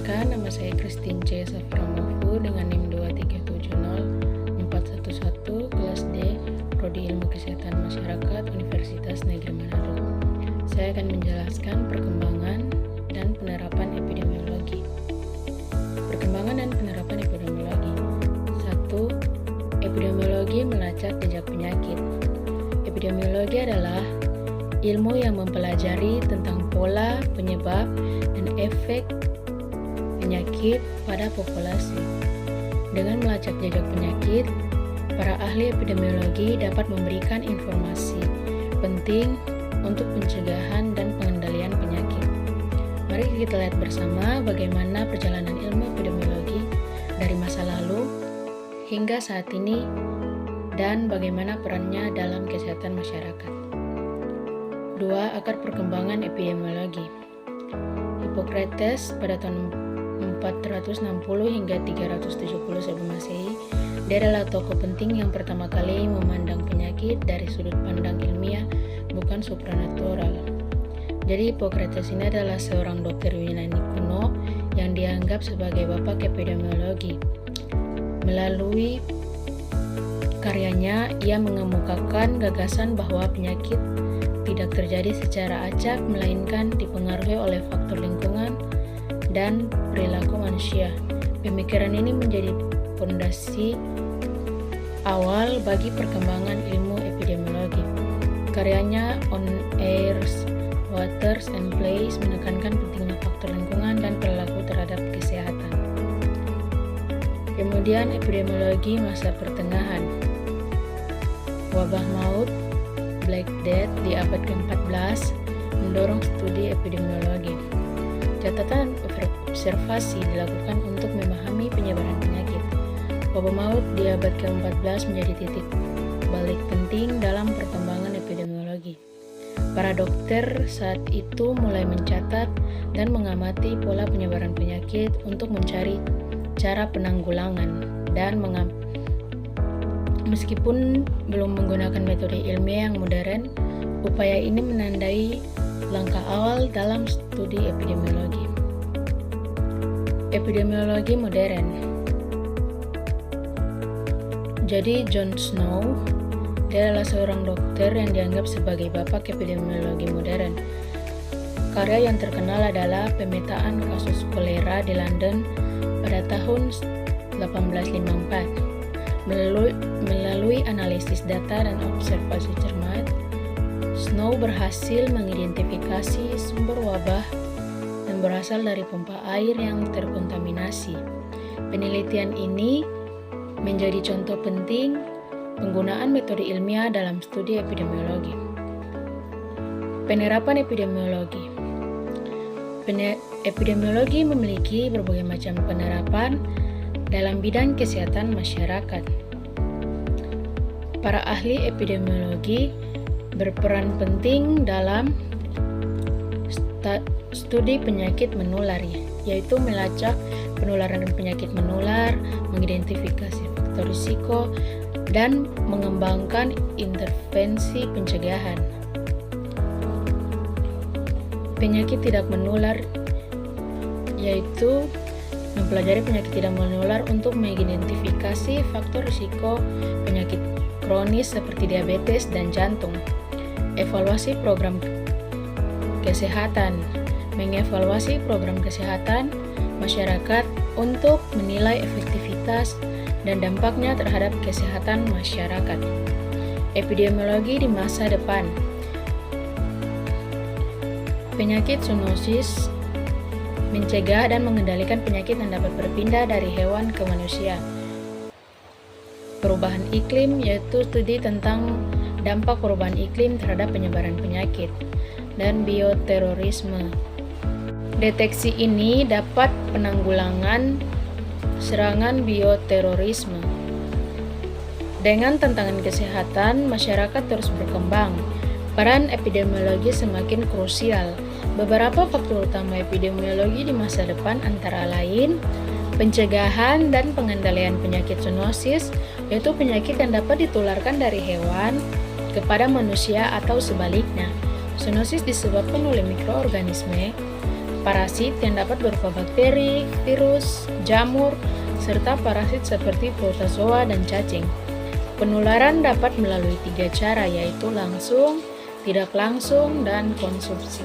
Perkenalkan, nama saya Christine C. Saframovu dengan NIM 2370411 kelas D, Prodi Ilmu Kesehatan Masyarakat, Universitas Negeri Manado. Saya akan menjelaskan perkembangan dan penerapan epidemiologi. Perkembangan dan penerapan epidemiologi. 1. Epidemiologi melacak jejak penyakit. Epidemiologi adalah ilmu yang mempelajari tentang pola, penyebab, dan efek penyakit pada populasi. Dengan melacak jejak penyakit, para ahli epidemiologi dapat memberikan informasi penting untuk pencegahan dan pengendalian penyakit. Mari kita lihat bersama bagaimana perjalanan ilmu epidemiologi dari masa lalu hingga saat ini dan bagaimana perannya dalam kesehatan masyarakat. 2. Akar perkembangan epidemiologi. Hippocrates pada tahun 460 hingga 370 sebelum Masehi, dia adalah tokoh penting yang pertama kali memandang penyakit dari sudut pandang ilmiah, bukan supranatural. Jadi Hippocrates ini adalah seorang dokter Yunani kuno yang dianggap sebagai bapak epidemiologi. Melalui karyanya, ia mengemukakan gagasan bahwa penyakit tidak terjadi secara acak, melainkan dipengaruhi oleh faktor lingkungan dan perilaku manusia. Pemikiran ini menjadi fondasi awal bagi perkembangan ilmu epidemiologi. Karyanya On Airs, Waters, and Place menekankan pentingnya faktor lingkungan dan perilaku terhadap kesehatan. Kemudian epidemiologi masa pertengahan. Wabah maut, Black Death di abad ke-14 mendorong studi epidemiologi. Catatan observasi dilakukan untuk memahami penyebaran penyakit. Wabah maut di abad ke-14 menjadi titik balik penting dalam perkembangan epidemiologi. Para dokter saat itu mulai mencatat dan mengamati pola penyebaran penyakit untuk mencari cara penanggulangan dan meskipun belum menggunakan metode ilmiah yang modern, upaya ini menandai langkah awal dalam studi epidemiologi. Epidemiologi modern. Jadi John Snow, dia adalah seorang dokter yang dianggap sebagai bapak epidemiologi modern. Karya yang terkenal adalah pemetaan kasus kolera di London pada tahun 1854. Melalui analisis data dan observasi cermat, Snow berhasil mengidentifikasi sumber wabah yang berasal dari pompa air yang terkontaminasi. Penelitian ini menjadi contoh penting penggunaan metode ilmiah dalam studi epidemiologi. Penerapan epidemiologi. Epidemiologi memiliki berbagai macam penerapan dalam bidang kesehatan masyarakat. Para ahli epidemiologi berperan penting dalam studi penyakit menular, yaitu melacak penularan penyakit menular, mengidentifikasi faktor risiko, dan mengembangkan intervensi pencegahan. Penyakit tidak menular, yaitu mempelajari penyakit tidak menular untuk mengidentifikasi faktor risiko penyakit kronis seperti diabetes dan jantung. Evaluasi program kesehatan. Mengevaluasi program kesehatan masyarakat untuk menilai efektivitas dan dampaknya terhadap kesehatan masyarakat. Epidemiologi di masa depan. Penyakit zoonosis, mencegah dan mengendalikan penyakit yang dapat berpindah dari hewan ke manusia. Perubahan iklim, yaitu studi tentang dampak perubahan iklim terhadap penyebaran penyakit. Dan bioterorisme. Deteksi ini dapat penanggulangan serangan bioterorisme. Dengan tantangan kesehatan, masyarakat terus berkembang. Peran epidemiologi semakin krusial. Beberapa faktor utama epidemiologi di masa depan antara lain pencegahan dan pengendalian penyakit zoonosis, yaitu penyakit yang dapat ditularkan dari hewan kepada manusia atau sebaliknya. Zoonosis disebabkan oleh mikroorganisme Parasit yang dapat berupa bakteri, virus, jamur, serta parasit seperti protozoa dan cacing. Penularan dapat melalui 3 cara, yaitu langsung, tidak langsung, dan konsumsi.